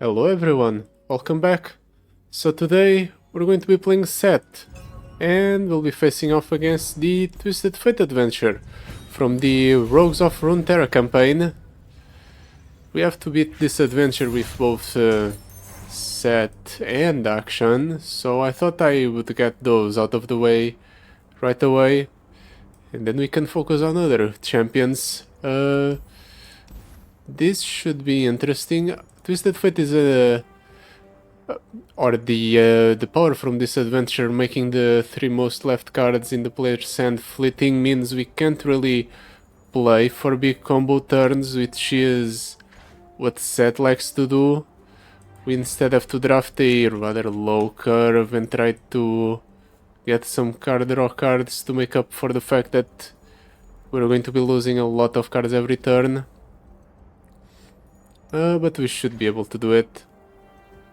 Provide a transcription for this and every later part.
Hello everyone, welcome back. So today we're going to be playing Sett, and we'll be facing off against the Twisted Fate adventure from the Rogues of Runeterra campaign. We have to beat this adventure with both Sett and action, so I thought I would get those out of the way right away, and then we can focus on other champions. This should be interesting. Twisted Fate is the power from this adventure, making the three most left cards in the player's hand fleeting, means we can't really play for big combo turns, which is what Sett likes to do. We instead have to draft a rather low curve and try to get some card draw cards to make up for the fact that we're going to be losing a lot of cards every turn. But we should be able to do it.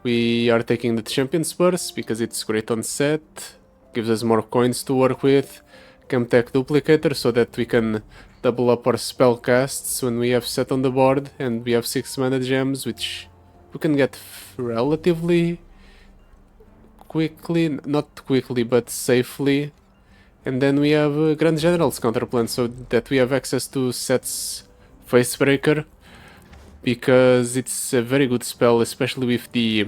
We are taking the champion spurs because it's great on Sett, gives us more coins to work with, Chemtech duplicator so that we can double up our spell casts when we have Sett on the board, and we have 6 mana gems which we can get relatively quickly, not quickly but safely. And then we have Grand General's counterplan so that we have access to Sett's Facebreaker, because it's a very good spell, especially with the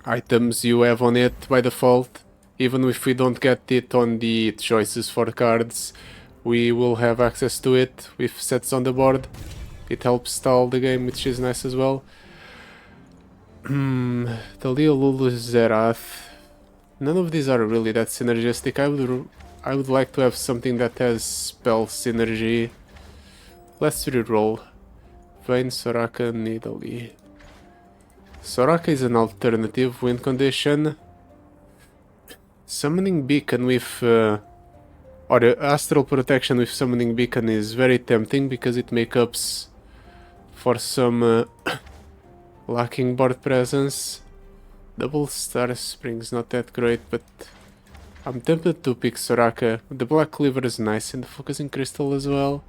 items you have on it by default. Even if we don't get it on the choices for cards, we will have access to it with Setts on the board. It helps stall the game, which is nice as well. The Lulu Zerath. None of these are really that synergistic. I would like to have something that has spell synergy. Let's reroll. Vayne, Soraka, Nidalee. Soraka is an alternative win condition. Summoning Beacon with or Astral Protection with Summoning Beacon is very tempting because it makes up for some lacking board presence. Double Star Spring's not that great, but I'm tempted to pick Soraka. The Black Cleaver is nice, and the Focusing Crystal as well.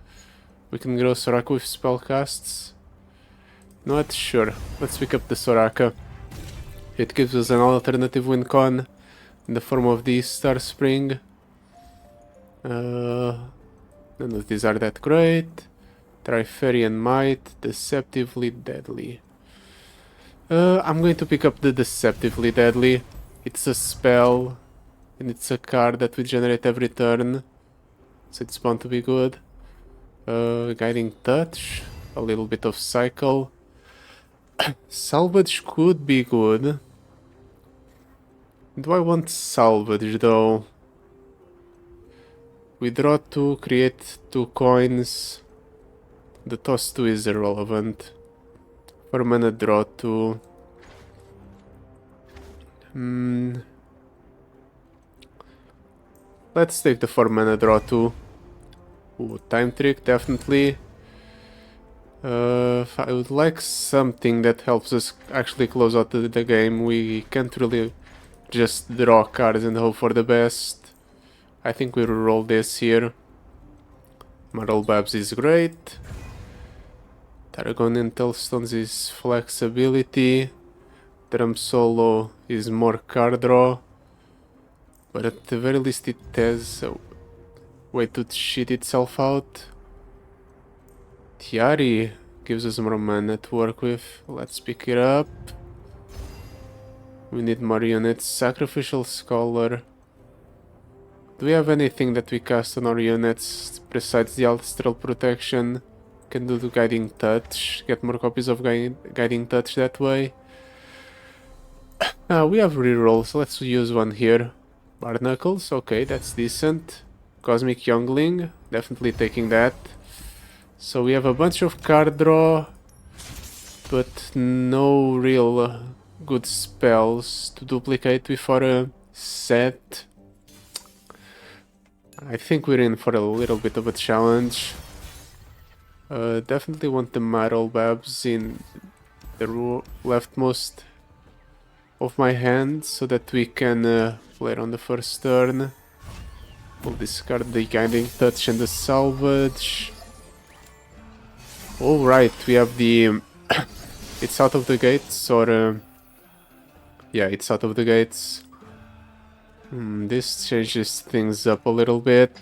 We can grow Soraka with spellcasts. Not sure. Let's pick up the Soraka. It gives us an alternative win con in the form of the Star Spring. None of these are that great. Triferian Might, Deceptively Deadly. I'm going to pick up the Deceptively Deadly. It's a spell, and it's a card that we generate every turn, so it's bound to be good. Guiding Touch, a little bit of Cycle. Salvage could be good. Do I want Salvage though? We draw 2, create 2 coins. The toss 2 is irrelevant. 4 mana draw 2. Let's take the 4 mana draw 2. Ooh, Time Trick, definitely. I would like something that helps us actually close out the game. We can't really just draw cards and hope for the best. I think we'll roll this here. Marl Babs is great. Tarragon Intelstones is flexibility. Drum Solo is more card draw. But at the very least it has a way to cheat itself out. Tiari gives us more mana to work with. Let's pick it up. We need more units. Sacrificial Scholar. Do we have anything that we cast on our units besides the Astral Protection? Can do the Guiding Touch. Get more copies of Guiding Touch that way. We have reroll, so let's use one here. Barnacles, okay, that's decent. Cosmic Youngling, definitely taking that. So we have a bunch of card draw, but no real good spells to duplicate with our Sett. I think we're in for a little bit of a challenge. Definitely want the Marl Babs in the leftmost of my hand so that we can play it on the first turn. We'll discard the Guiding Touch and the Salvage. Alright, we have the It's out of the gates, or... yeah, it's out of the gates. This changes things up a little bit.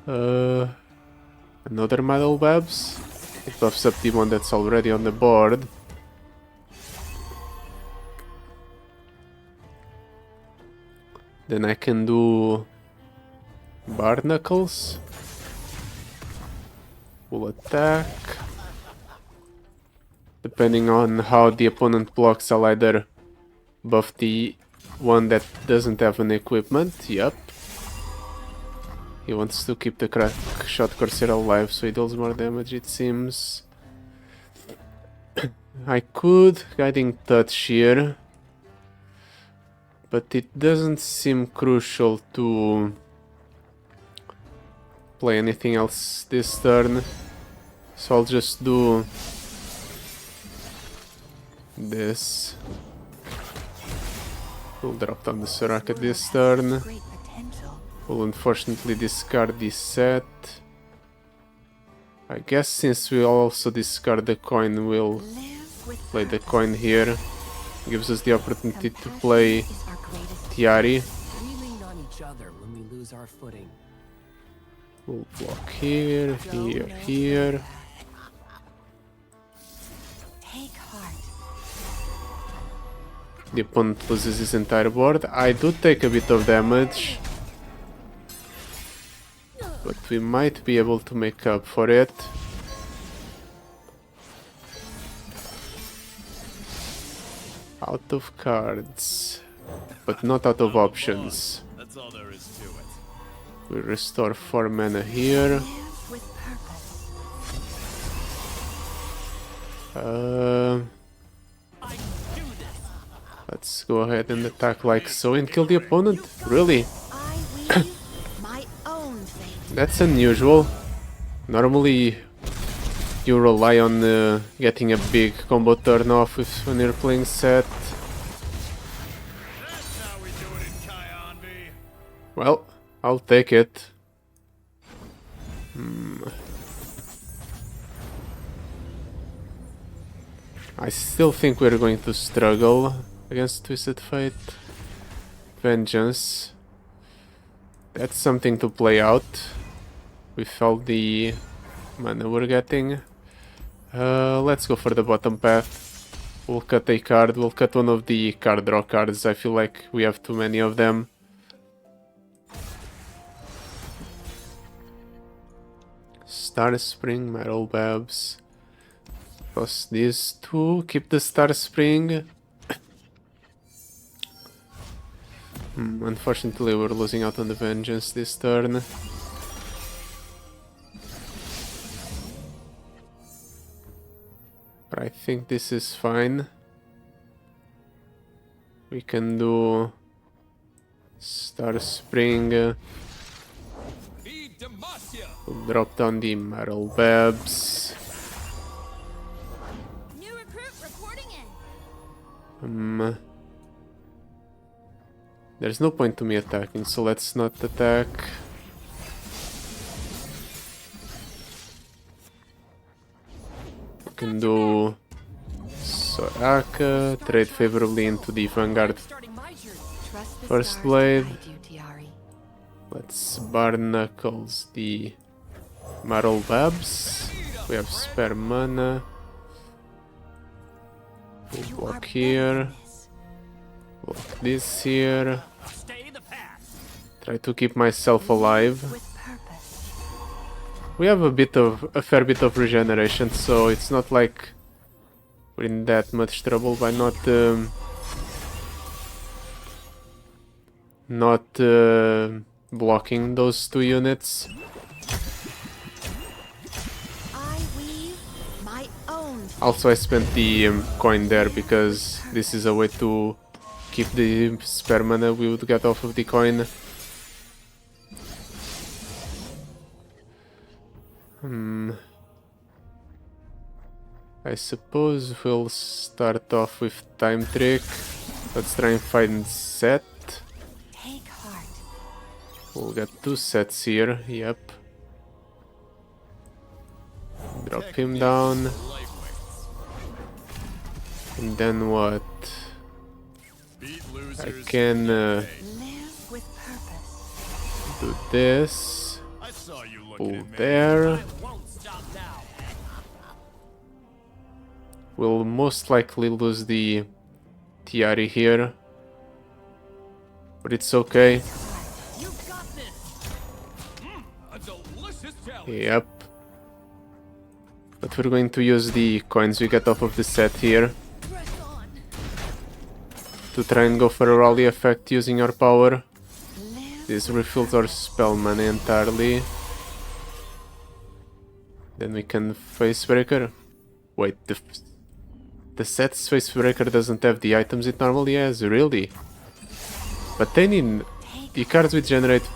Another metal webs. It buffs up the one that's already on the board. Then I can do barnacles. Full attack. Depending on how the opponent blocks, I'll either buff the one that doesn't have an equipment. Yep. He wants to keep the crack shot Corsair alive, so he deals more damage, it seems. I could Guiding Touch here, but it doesn't seem crucial to play anything else this turn, so I'll just do this. We'll drop down the Soraka this turn. We'll unfortunately discard this set. I guess since we also discard the coin, we'll play the coin here. Gives us the opportunity to play Tiari. We'll block here, here, here. The opponent loses his entire board. I do take a bit of damage, but we might be able to make up for it. Out of cards, but not out of options. That's all there is to it. We restore 4 mana here. Let's go ahead and attack like so and kill the opponent. Really? That's unusual. Normally you rely on getting a big combo turn off when you're playing Sett. Well, I'll take it. I still think we're going to struggle against Twisted Fate. Vengeance. That's something to play out with all the mana we're getting. Let's go for the bottom path. We'll cut a card. We'll cut one of the card draw cards. I feel like we have too many of them. Star Spring, Metal Babs. Plus these two. Keep the Star Spring. Unfortunately, we're losing out on the Vengeance this turn. But I think this is fine. We can do Star Spring. We'll drop down the Metal Babs. New recruit reporting in. There's no point to me attacking, so let's not attack. We can do Soraka, trade favorably into the Vanguard First Blade. Let's Barnacles the Metal Babs. We have spare mana. We'll block here. Block this here. Try to keep myself alive. We have a fair bit of regeneration, so it's not like we're in that much trouble by not blocking those two units. Also, I spent the coin there because this is a way to keep the spare mana we would get off of the coin. I suppose we'll start off with Time Trick. Let's try and find Sett. We'll get 2 sets here, yep. Drop him down. And then what? Beat I losers. can Live with purpose. do this. I saw you looking Pull at me. there. Won't stop now. We'll most likely lose the Tiari here. But it's okay. You got this. A delicious challenge. Yep. But we're going to use the coins we get off of the set here Press on. to try and go for a rally effect using our power. Live. This refills our spell mana entirely. Then we can face breaker. Wait, the set's face breaker doesn't have the items it normally has, really? But then in the cards we generate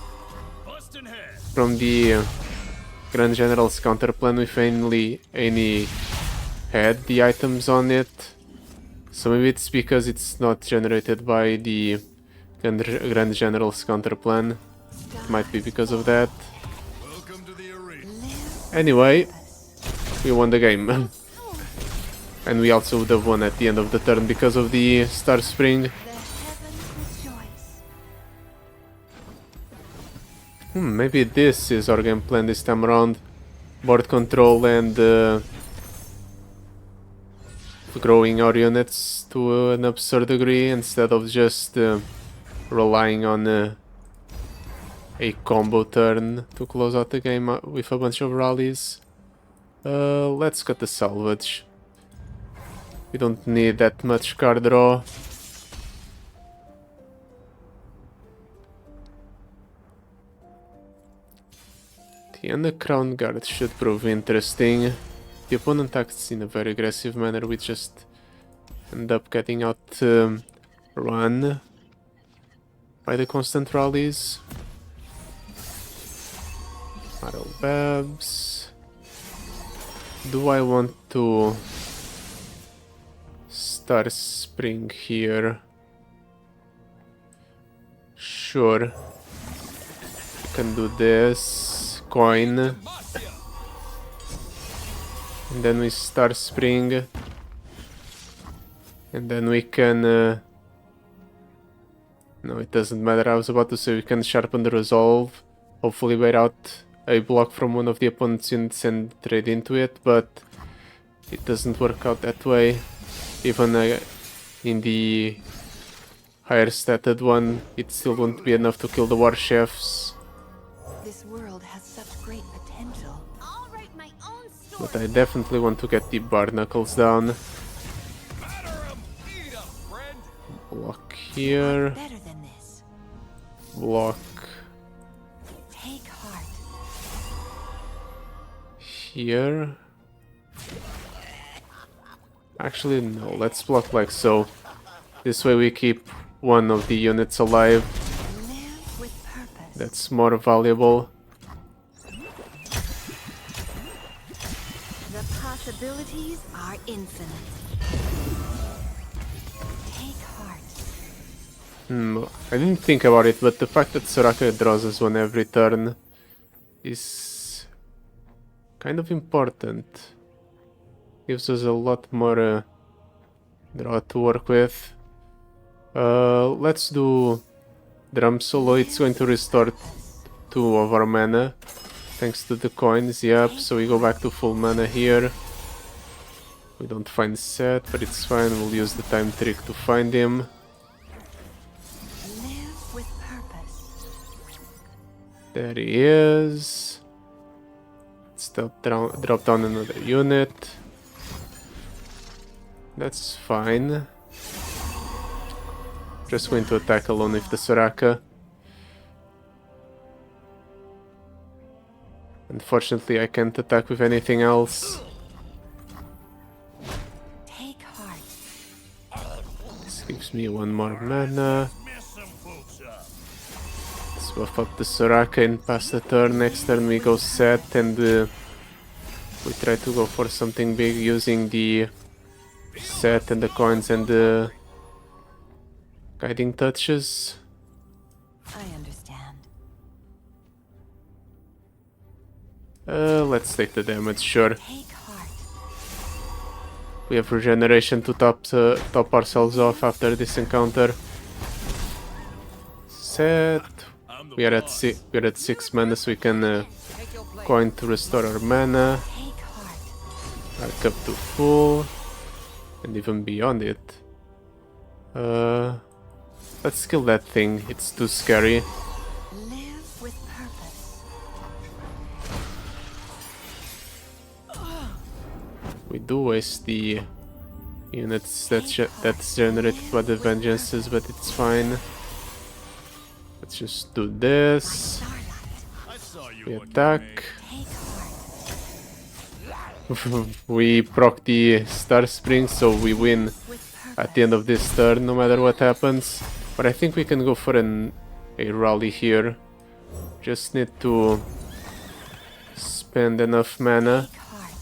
Bustin' head. from the Grand General's counter plan with any had the items on it. So maybe it's because it's not generated by the Grand General's counter plan. It might be because of that. Welcome to the arena. Anyway, we won the game. And we also would have won at the end of the turn because of the Star Spring. The heavens rejoice. Maybe this is our game plan this time around. Board control and growing our units to an absurd degree instead of just relying on a combo turn to close out the game with a bunch of rallies. Let's cut the salvage. We don't need that much card draw. And the Crown Guard should prove interesting. The opponent acts in a very aggressive manner. We just end up getting out run by the constant rallies. Arrow Babs. Do I want to Star Spring here? Sure. Can do this. Coin. And then we Star Spring. And then we can... No, it doesn't matter. I was about to say we can sharpen the resolve. Hopefully wear out a block from one of the opponent's units and trade into it. But it doesn't work out that way. Even in the higher statted one, it still won't be enough to kill the war chefs. This world has such great potential. I'll write my own story. But I definitely want to get the Barnacles down. Batter 'em. Eat 'em, friend. Block here. Better than this. Block Take heart. here. Actually, no. Let's block like so. This way we keep one of the units alive. Live with purpose. That's more valuable. The possibilities are infinite. Take heart. I didn't think about it, but the fact that Soraka draws us one every turn is kind of important. Gives us a lot more draw to work with. Let's do Drum Solo. It's going to restore 2 of our mana. Thanks to the coins, yep. So we go back to full mana here. We don't find Sett, but it's fine. We'll use the time trick to find him. Live with purpose. There he is. Let's drop down another unit. That's fine. Just going to attack alone with the Soraka. Unfortunately, I can't attack with anything else. Take heart. This gives me 1 more mana. Mess some folks up. Let's buff up the Soraka and pass the turn. Next turn we go Sett and we try to go for something big using the Sett and the coins and the guiding touches. I understand. Let's take the damage, sure. Take heart. We have regeneration to top ourselves off after this encounter. Set. We are at 6 mana, so we can coin to restore our mana. Take heart. Arc up to full, and even beyond it. Let's kill that thing. It's too scary. Live with purpose. We do waste the units that's generated by the vengeances, but it's fine. Let's just do this. Starlight. I saw you We what you attack. made. Take heart. We proc the Star Spring, so we win With purpose. at the end of this turn, no matter what happens. But I think we can go for a rally here. Just need to spend enough mana. Take heart.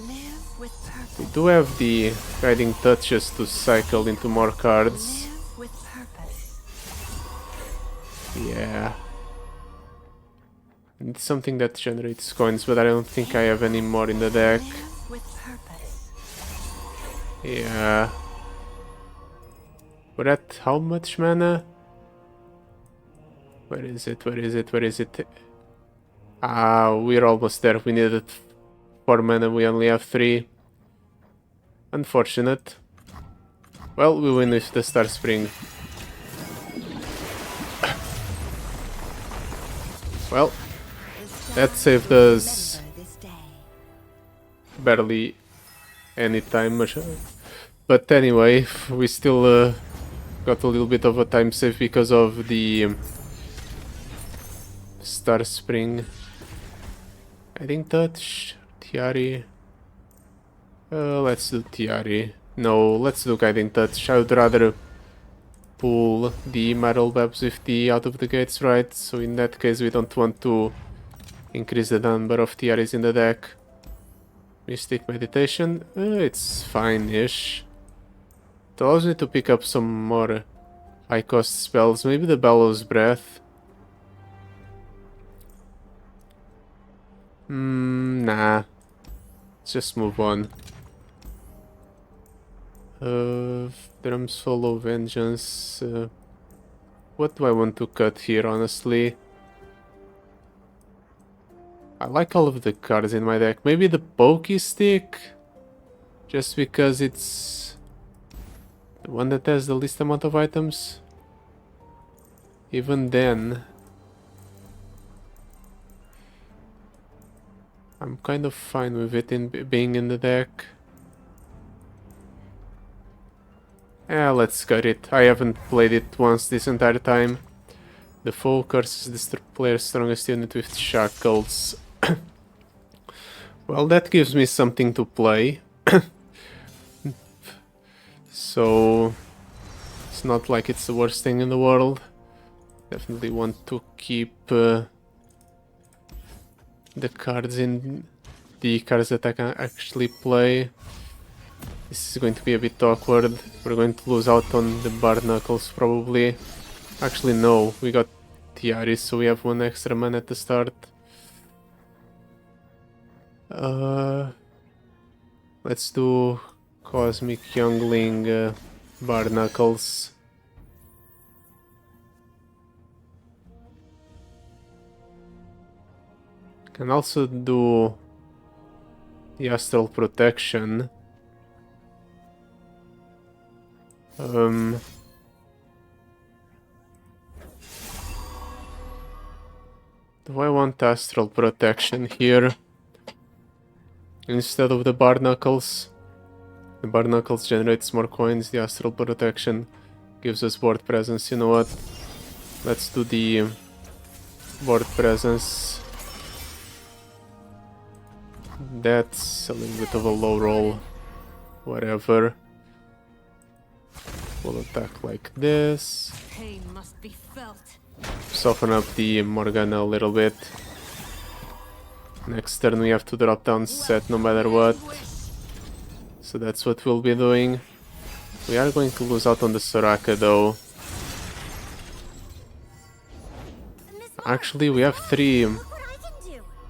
Live with purpose. We do have the guiding touches to cycle into more cards. Live with purpose. Yeah. It's something that generates coins, but I don't think I have any more in the deck. Live with purpose. Yeah. We're at how much mana? Where is it? Where is it? Where is it? Ah, we're almost there. We needed 4 mana. We only have 3. Unfortunate. Well, we win with the Star Spring. Well, that saved us Remember this day. barely any time. But anyway, we still got a little bit of a time save because of the Star Spring. Guiding Touch, Tiari. Let's do Tiari. No, let's do Guiding Touch. I would rather pull the Metal Babs with the out of the gates, right? So in that case, we don't want to increase the number of Tiaris in the deck. Mystic Meditation, it's fine-ish. It allows me to pick up some more high-cost spells. Maybe the Bellows Breath. Nah. Let's just move on. Drum Solo Vengeance. What do I want to cut here, honestly? I like all of the cards in my deck. Maybe the Pokey Stick? Just because it's the one that has the least amount of items. Even then, I'm kind of fine with it being in the deck. Yeah, let's cut it. I haven't played it once this entire time. The foe curses the player's strongest unit with shackles. Well, that gives me something to play. So it's not like it's the worst thing in the world. Definitely want to keep the cards in the cards that I can actually play. This is going to be a bit awkward. We're going to lose out on the Barnacles probably. Actually no, we got Tiaris, so we have 1 extra mana at the start. Let's do Cosmic Youngling Barnacles. Can also do the Astral Protection. Do I want Astral Protection here instead of the Barnacles? The Barnacles generates more coins, the Astral Protection gives us board presence. You know what? Let's do the board presence. That's a little bit of a low roll. Whatever. We'll attack like this. Pain must be felt. Soften up the Morgana a little bit. Next turn we have to drop down Sett no matter what. So that's what we'll be doing. We are going to lose out on the Soraka though. Actually, we have 3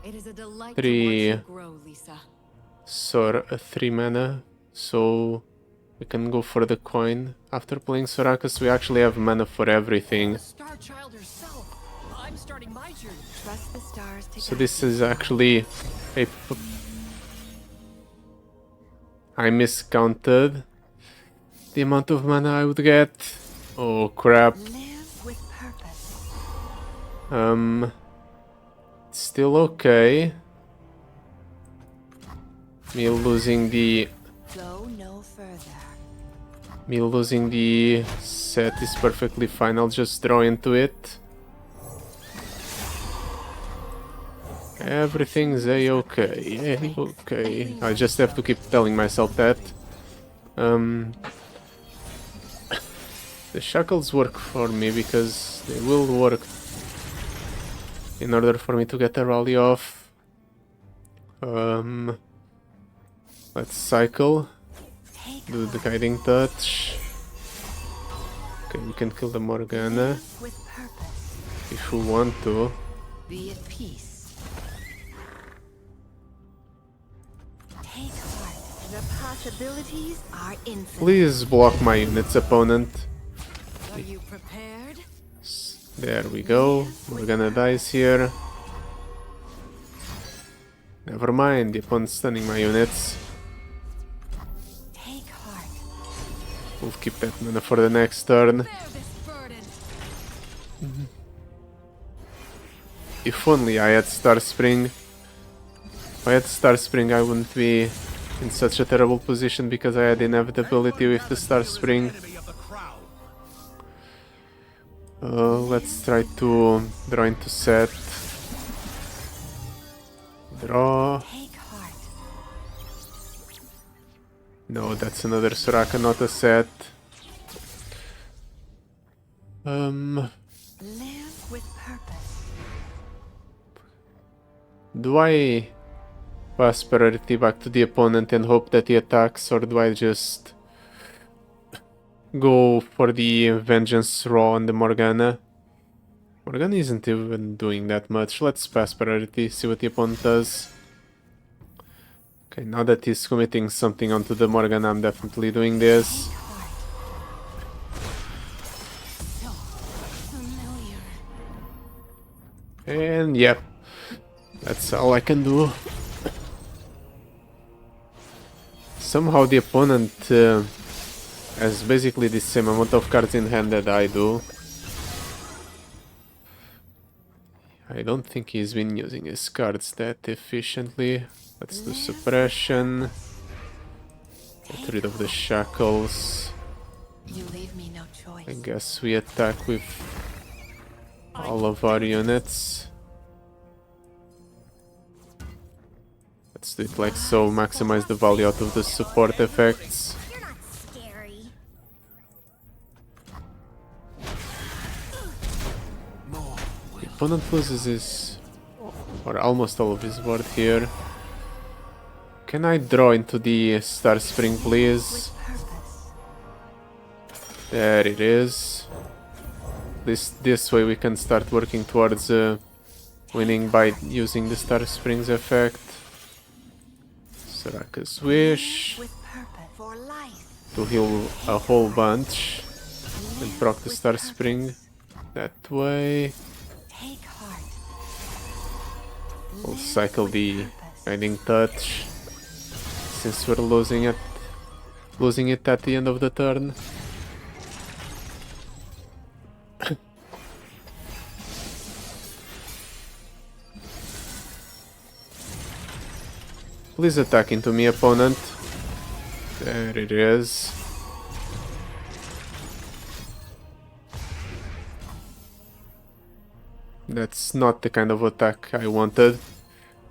It is a delight Three. to watch you grow, Lisa. 3 mana So we can go for the coin. After playing Sorakas, we actually have mana for everything. The Star Child herself. I'm starting my journey. Trust the stars to So guide this you. is actually a... I miscounted the amount of mana I would get. Oh crap. Live with purpose. Still okay. Me losing the Go no further. set is perfectly fine. I'll just draw into it. Everything's a-okay. A-okay. I just have to keep telling myself that. The shackles work for me because they will work in order for me to get a rally off. Let's cycle. Take Do the guiding touch. Okay, we can kill the Morgana with purpose. if we want to. Be at peace. Take heart. The possibilities are infinite. Please block my units, opponent. Are you prepared? There we go. Morgana dies here. Never mind, the opponent's stunning my units. Take heart. We'll keep that mana for the next turn. Bear this burden. If only I had Star Spring. If I had Star Spring, I wouldn't be in such a terrible position because I had inevitability with the Star Spring. Enemy of the crowd. Let's try to draw into set. Draw. Take heart. No, that's another Soraka, not a set. Live with purpose. Do I pass priority back to the opponent and hope that he attacks, or do I just go for the vengeance raw on the Morgana? Morgana isn't even doing that much. Let's pass priority, see what the opponent does. Okay, now that he's committing something onto the Morgana, I'm definitely doing this. Take heart. So familiar. And yep, that's all I can do. Somehow the opponent has basically the same amount of cards in hand that I do. I don't think he's been using his cards that efficiently. Let's do suppression. Get rid of the shackles. You leave me no choice. I guess we attack with all of our units. Let's do it like so, maximize the value out of the support effects. You're not scary. The opponent loses his, or almost all of his board here. Can I draw into the Star Spring, please? Purpose. There it is. This way we can start working towards winning by using the Star Springs effect. Soraka's Wish With purpose. For life. to heal a whole bunch and proc the Star Spring that way. Take heart. We'll cycle the Guiding Touch since we're losing it at the end of the turn. Please attack into me, opponent. There it is. That's not the kind of attack I wanted.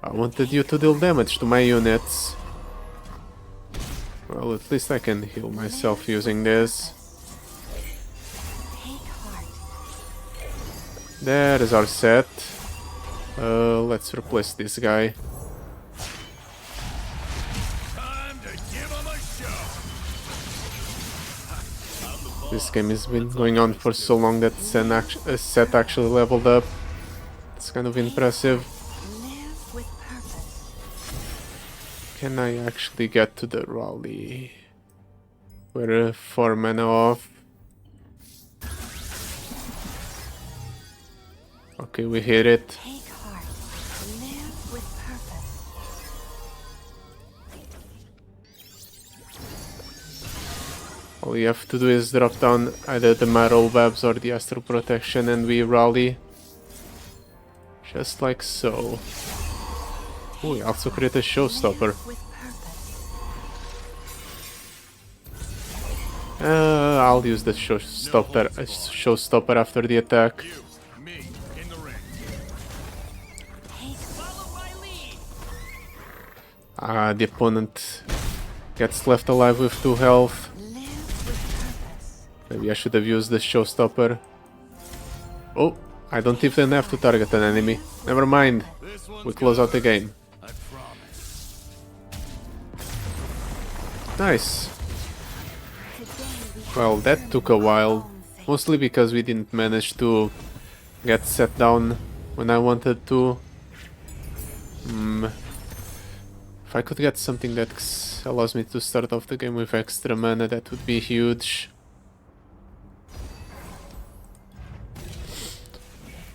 I wanted you to deal damage to my units. Well, at least I can heal myself using this. Take heart. There is our set. Let's replace this guy. Time to give 'em a show. This game has been going on for so long that set actually leveled up. It's kind of impressive. Live with purpose. Can I actually get to the rally? We're 4 mana off. Okay, we hit it. Take heart. Live with purpose. All you have to do is drop down either the Marrow Webs or the Astral Protection and we rally. Just like so. Oh, we also create a Showstopper. Live with purpose. I'll use the Showstopper after the attack. You, me, in the ring. Follow my lead. The opponent gets left alive with 2 health. Live with purpose. Maybe I should have used the Showstopper. Oh, I don't even have to target an enemy. Never mind. This one's We close out the game. I promise. Nice. Today we Well, that took a while. Mostly because we didn't manage to get set down when I wanted to. If I could get something that allows me to start off the game with extra mana, that would be huge.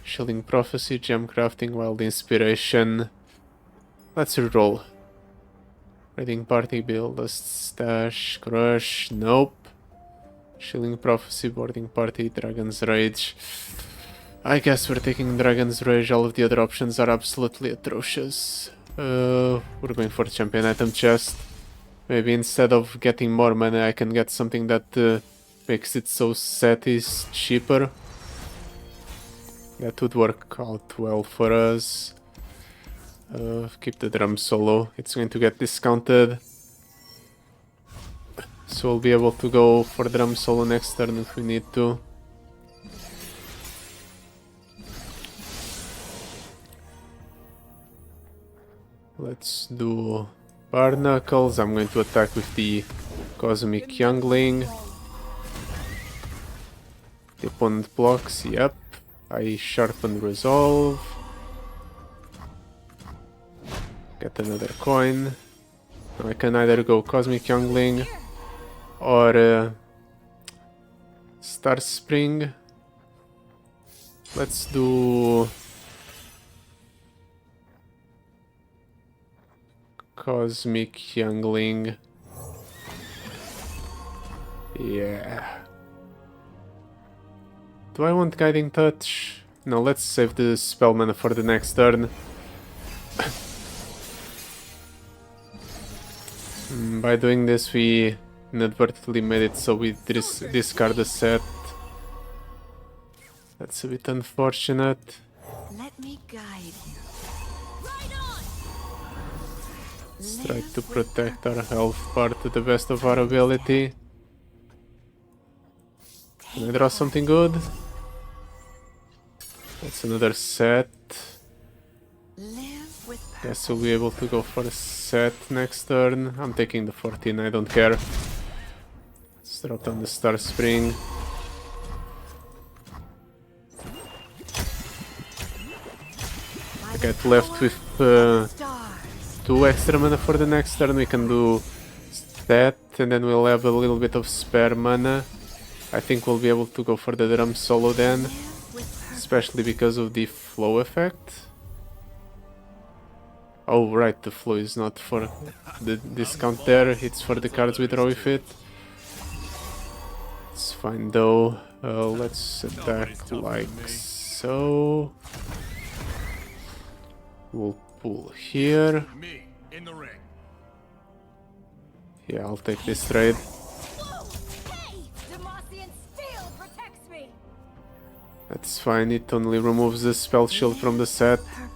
Shielding Prophecy, Gem Crafting, Wild Inspiration. Let's reroll. Raiding Party, Build, Dust Stash, Crush, nope. Shielding Prophecy, Boarding Party, Dragon's Rage. I guess we're taking Dragon's Rage, all of the other options are absolutely atrocious. We're going for Champion Item Chest. Maybe instead of getting more mana I can get something that makes it so Sett is cheaper. That would work out well for us. Keep the drum solo, it's going to get discounted. So we'll be able to go for drum solo next turn if we need to. Let's do Barnacles. I'm going to attack with the Cosmic Youngling. The opponent blocks, yep. I sharpen Resolve. Get another coin. Now I can either go Cosmic Youngling or Star Spring. Let's do Cosmic Youngling. Yeah. Do I want Guiding Touch? No, let's save the spell mana for the next turn. By doing this we inadvertently made it so we discard the set. That's a bit unfortunate. Let me guide you. Let's try to protect our health part to the best of our ability. Can I draw something good? That's another set. Live with purpose. Guess we'll be able to go for a set next turn. I'm taking the 14, I don't care. Let's drop down the Star Spring. I get left with Stars. 2 extra mana for the next turn. We can do that and then we'll have a little bit of spare mana. I think we'll be able to go for the drum solo then, Live with purpose. especially because of the flow effect. Oh right, the flow is not for the discount there, it's for the cards we draw with it. It's fine though. Let's attack like so. We'll pull here. Me, in the ring. Yeah, I'll take this trade. Hey! Demacian steel protects me. That's fine, it only removes the spell shield from the set. Purpose.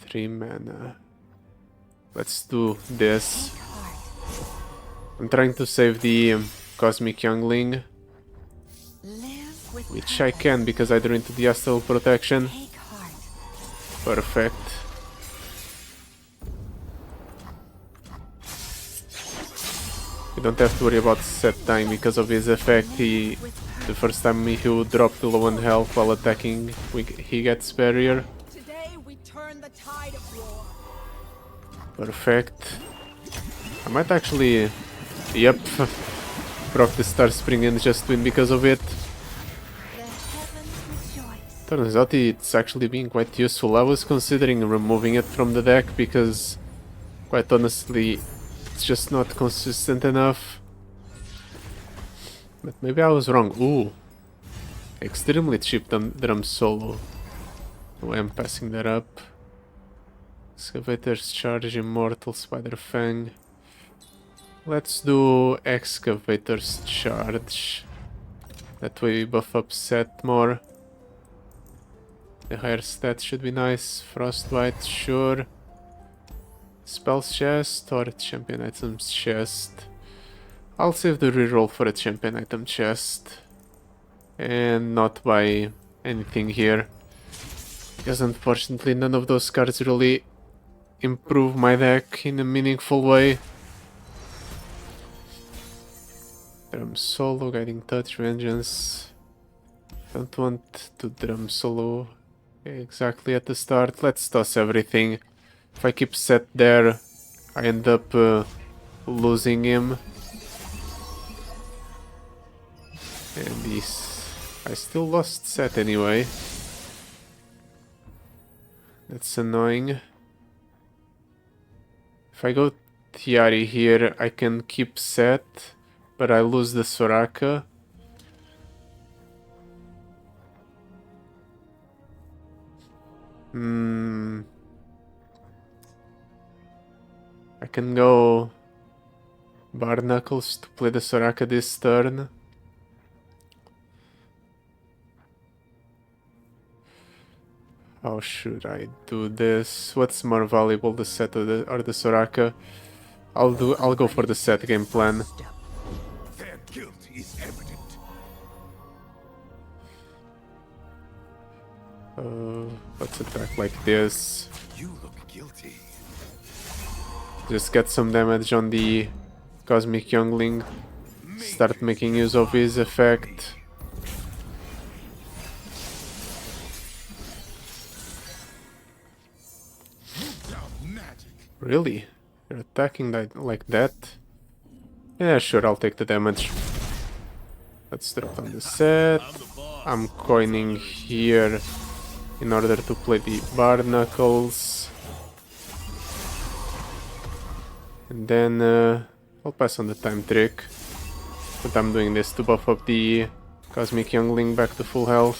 3 mana. Let's do this. Take heart. I'm trying to save the Cosmic Youngling, Live with which I can because I drew into the Astral Protection. Take heart. Perfect. We don't have to worry about Sett dying because of his effect. He With purpose. The first time he would drop below 1 health while attacking, he gets barrier. Today we turn the tide of war. Perfect. I might actually... Yep. Proc the Star Spring and just win because of it. The heavens rejoice. Turns out it's actually being quite useful. I was considering removing it from the deck because, quite honestly, it's just not consistent enough. But maybe I was wrong. Ooh. Extremely cheap drum solo. Oh, I'm passing that up. Excavator's Charge, Immortal, Spider Fang. Let's do Excavator's Charge. That way we buff up Sett more. The higher stats should be nice. Frostbite, sure. Spells chest or champion items chest. I'll save the reroll for a champion item chest. And not buy anything here. Because unfortunately none of those cards really improve my deck in a meaningful way. Drum solo, guiding touch, vengeance. Don't want to drum solo exactly at the start. Let's toss everything. If I keep Sett there, I end up losing him. And I still lost Sett anyway. That's annoying. If I go Tiari here, I can keep Sett, but I lose the Soraka. I can go Barnacles to play the Soraka this turn. How should I do this? What's more valuable, the Sett or the Soraka? I'll go for the Sett game plan. Their guilt is evident. Let's attack like this. You look guilty. Just get some damage on the Cosmic Youngling. Start making use of his effect. Really? You're attacking like that? Yeah, sure, I'll take the damage. Let's drop on the Sett. I'm coining here in order to play the Barnacles. And then I'll pass on the time trick. But I'm doing this to buff up the Cosmic Youngling back to full health.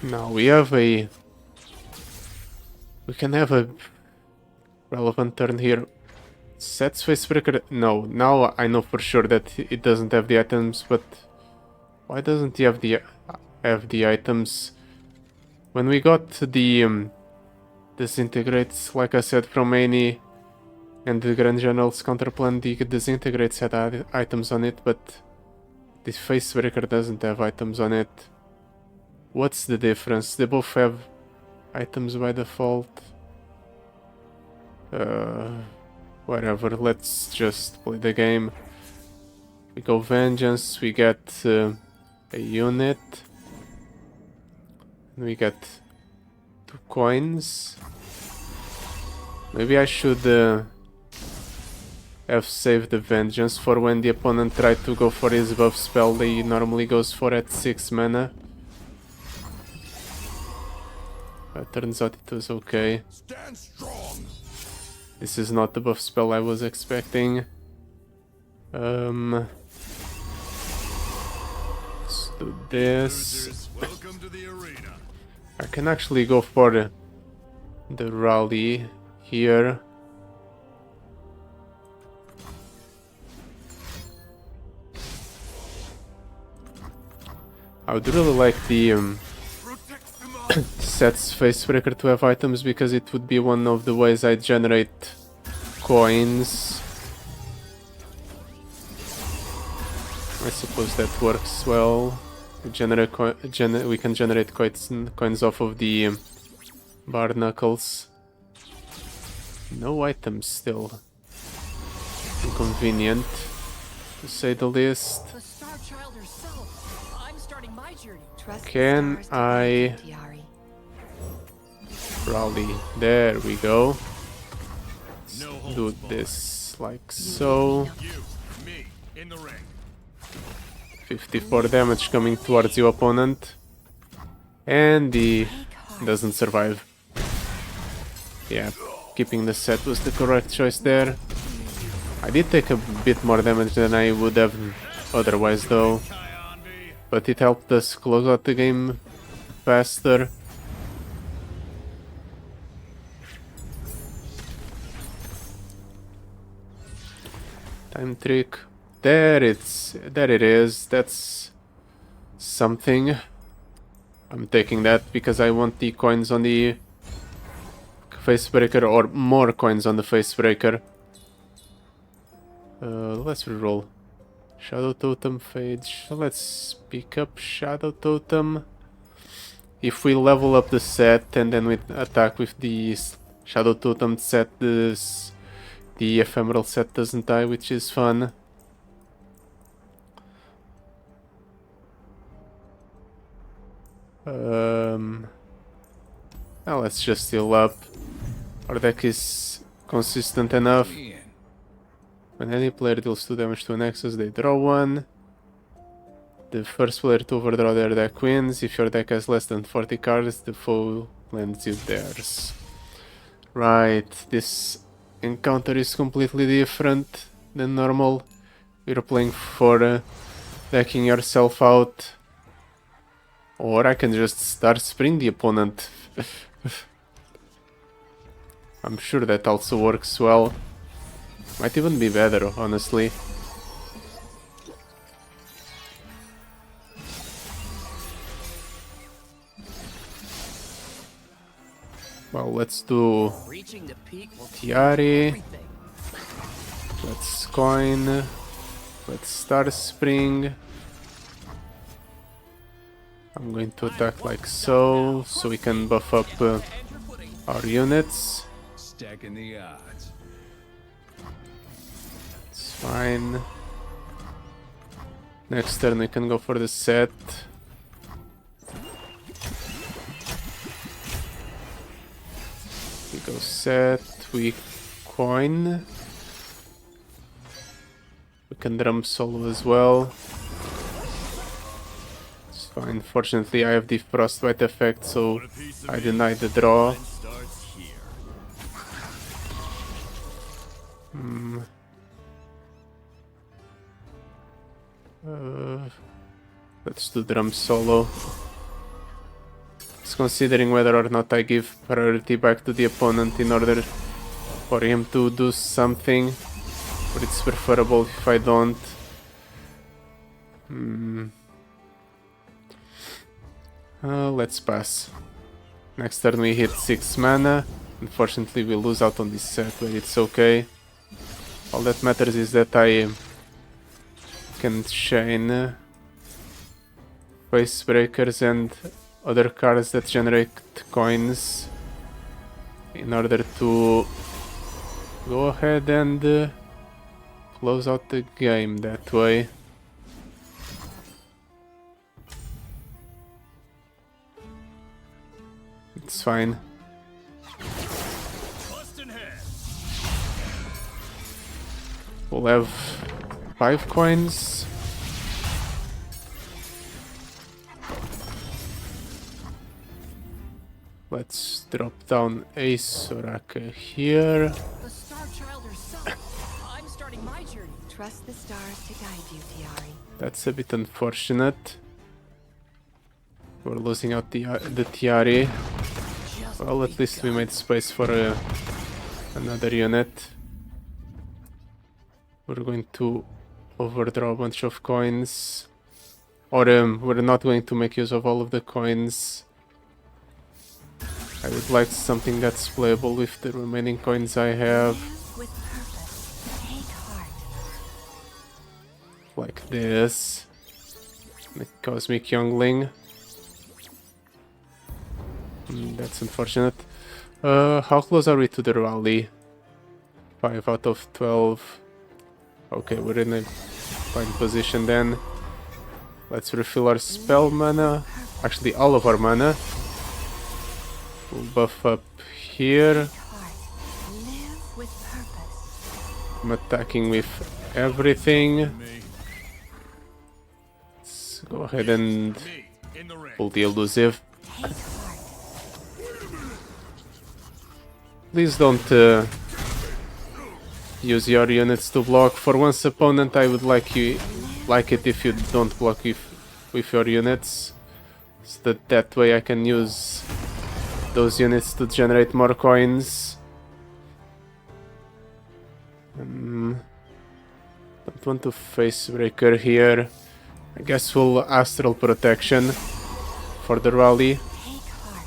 Now we have a... We can have a relevant turn here. Sett's Facebreaker... No, now I know for sure that it doesn't have the items, but... Why doesn't he have the items? When we got the Disintegrates, like I said, from Annie and the Grand General's counterplan, the Disintegrates had items on it, but the Facebreaker doesn't have items on it. What's the difference? They both have items by default. Whatever, let's just play the game. We go Vengeance, we get a unit. We get 2 coins. Maybe I should have saved the Vengeance for when the opponent tried to go for his buff spell he normally goes for at 6 mana. But turns out it was okay. Stand strong. This is not the buff spell I was expecting. Let's do this. Welcome to the arena. I can actually go for the rally here. I would really like the Protect them all. Sett's Facebreaker to have items because it would be one of the ways I generate coins. I suppose that works well. We can generate coins off of the Barnacles. No items still. Inconvenient. to say the least. The Star Child herself. I'm starting my journey. Trust the Can stars to guide I you, Tiari. rally? There we go. No Do holds barred. this like so. You, me, in the ring. 54 damage coming towards your opponent. And he doesn't survive. Yeah, keeping the set was the correct choice there. I did take a bit more damage than I would have otherwise though. But it helped us close out the game faster. Time trick. There it is. That's something. I'm taking that because I want the coins on the facebreaker, or more coins on the facebreaker. Let's reroll. Shadow Totem Phage. Let's pick up Shadow Totem. If we level up the set and then we attack with the Shadow Totem set, the ephemeral set doesn't die, which is fun. Now let's just heal up. Our deck is consistent enough. When any player deals 2 damage to a Nexus, they draw 1. The first player to overdraw their deck wins. If your deck has less than 40 cards, the foe lends you theirs. Right, this encounter is completely different than normal. We're playing for decking yourself out. Or I can just start spring the opponent. I'm sure that also works well. Might even be better, honestly. Well, let's do Reaching the peak will Tiari. everything. Let's coin. Let's start spring. I'm going to attack like so we can buff up our units. Stacking the odds. It's fine. Next turn we can go for the set. We go set, we coin. We can drum solo as well. It's fine. Fortunately I have the frostbite effect, so I deny the draw. Starts here. Let's do drum solo. It's considering whether or not I give priority back to the opponent in order for him to do something, but it's preferable if I don't. Let's pass. Next turn we hit 6 mana. Unfortunately we lose out on this set, but it's okay. All that matters is that I can chain face breakers and other cards that generate coins in order to go ahead and close out the game that way. It's fine. We'll have 5 coins. Let's drop down a Soraka here. The Star Child herself. I'm starting my journey. Trust the stars to guide you, Tiari. That's a bit unfortunate. We're losing out the Tiari. Well, at least we made space for another unit. We're going to overdraw a bunch of coins. Or we're not going to make use of all of the coins. I would like something that's playable with the remaining coins I have. Live with purpose. Take heart. Like this. The Cosmic Youngling. That's unfortunate. How close are we to the rally? 5 out of 12. Okay, we're in a Fine position then. Let's refill our spell mana. Actually, all of our mana. We'll buff up here. Live with purpose. I'm attacking with everything. Let's go ahead and Me in the ring. pull the elusive. Take heart. Please don't use your units to block. For once, opponent, I would like it if you don't block with your units, so that way I can use those units to generate more coins. Don't want to face breaker here. I guess we'll astral protection for the rally. Take heart.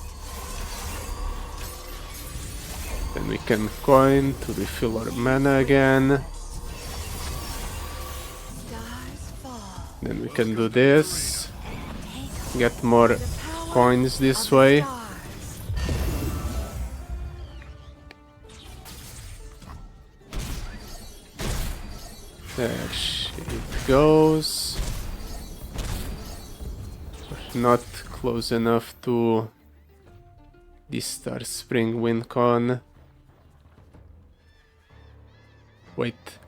Then we can coin to refill our mana again. Stars fall. Then we can do this. Take Get more the power coins this of the way. stars. There it goes. Not close enough to the Star Spring WinCon. Wait.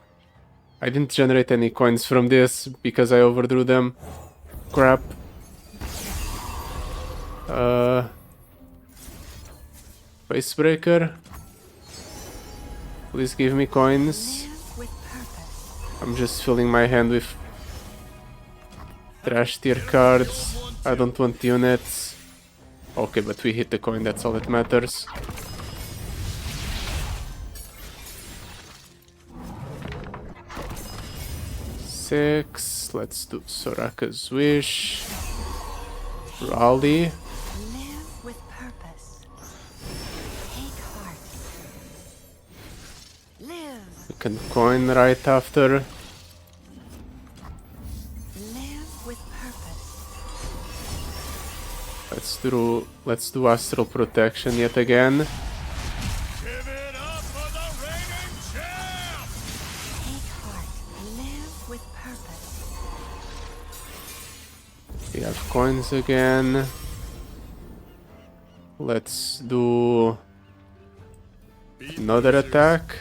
I didn't generate any coins from this because I overdrew them. Crap. Facebreaker. Please give me coins. Live with purpose. I'm just filling my hand with trash tier cards. I don't want units. Okay, but we hit the coin, that's all that matters. Six. Let's do Soraka's Wish. Raleigh. Live with purpose. Take heart. Live. We can coin right after. Live with purpose. Let's do Astral Protection yet again. Give it up for the reigning champ! Take heart. Live with purpose. We have coins again. Let's do another attack.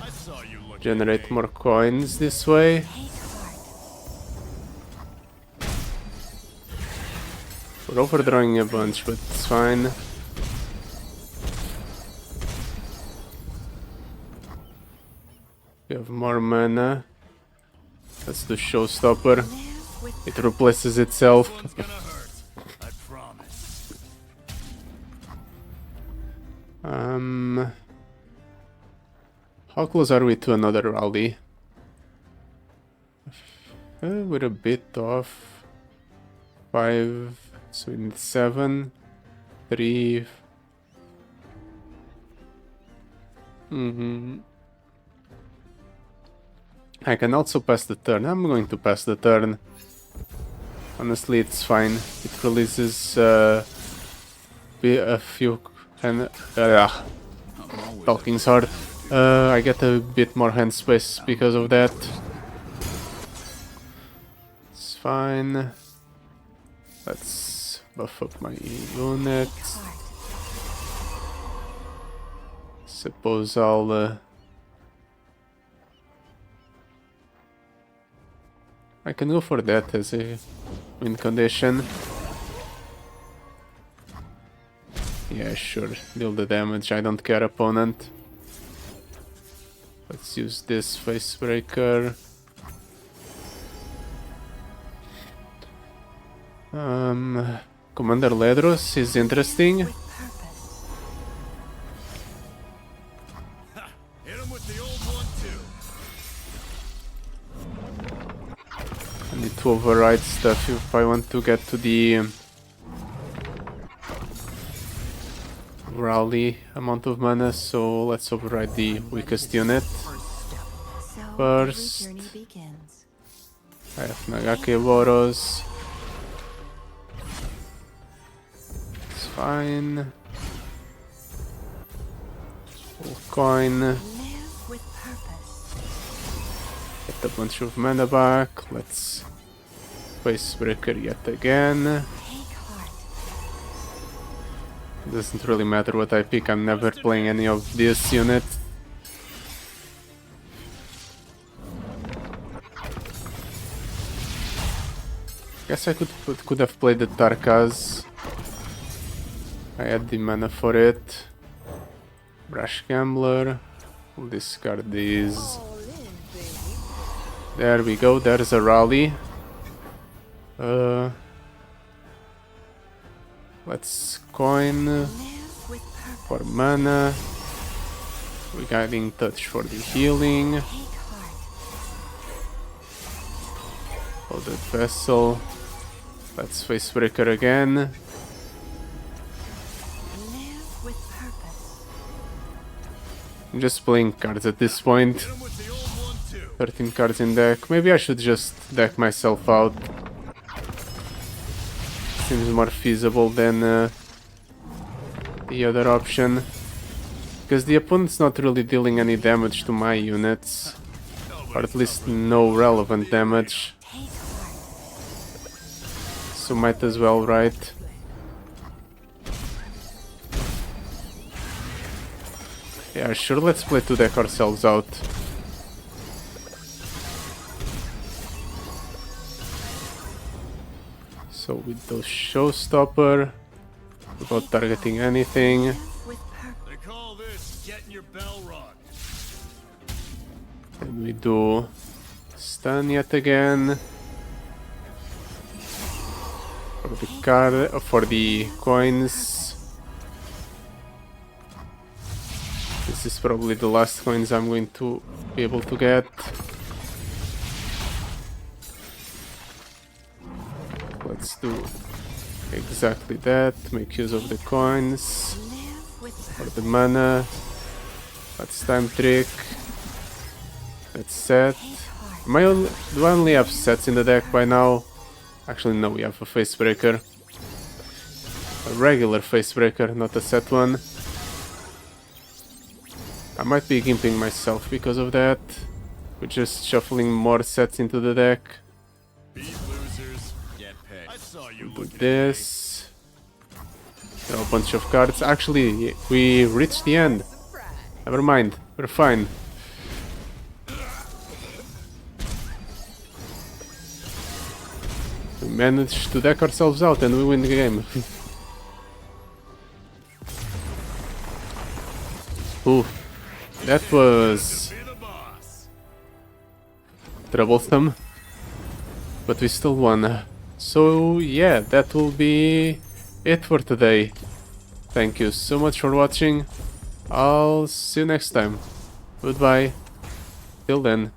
I saw you looking. Generate more coins this way. Take heart. We're overdrawing a bunch, but it's fine. We have more mana. Let's do Showstopper. Live with It replaces itself. It's gonna hurt. I promise. How close are we to another rally? We're a bit off. 5, so we need 7, 3. I can also pass the turn. I'm going to pass the turn. Honestly, it's fine. It releases a few and talking's hard. I get a bit more hand space because of that. It's fine. Let's buff up my unit. heart. Suppose I'll I can go for that as a win condition. Yeah, sure. Deal the damage. I don't care, opponent. Let's use this Facebreaker. Commander Ledros is interesting. With purpose. Hit him with the old one too. I need to override stuff if I want to get to the rally amount of mana, so let's override the weakest unit. So First. every journey begins. I have Nagake Boros. It's fine. Full coin. Live with purpose. Get Get a bunch of mana back. Let's Facebreaker yet again. Take heart. Doesn't really matter what I pick, I'm never playing any of this unit. Guess I could have played the Tarkas. I had the mana for it. Brash Gambler. We'll discard these. There we go, there's a rally. Let's coin Live with purpose. for mana. We're Guiding Touch for the healing. Take heart. Loaded Vessel. Let's Facebreaker again. Live with purpose. I'm just playing cards at this point. Hit 'em with the old one too. 13 cards in deck. Maybe I should just deck myself out. Seems more feasible than the other option. Because the opponent's not really dealing any damage to my units. Or at least no relevant damage. Take heart. So might as well, right? Yeah, sure, let's play to deck ourselves out. So with those Showstopper, without targeting anything, Live with purpose. They call this getting your bell rung. and we do stun yet again. For the card, for the coins. This is probably the last coins I'm going to be able to get. Let's do exactly that. Make use of the coins Live with for purpose. the mana. Let's time trick. Let's set. Take heart. Do I only have sets in the deck by now? Actually, no, we have a Facebreaker. A regular Facebreaker, not a set one. I might be gimping myself because of that. We're just shuffling more sets into the deck. Beat losers, get paid. I saw you Do looking at this. Draw a bunch of cards. Actually, we reached the end. Never mind, we're fine. We managed to deck ourselves out and we win the game. Ooh, that was me. Be the boss. troublesome, but we still won. So yeah, that will be it for today. Thank you so much for watching. I'll see you next time. Goodbye. Till then.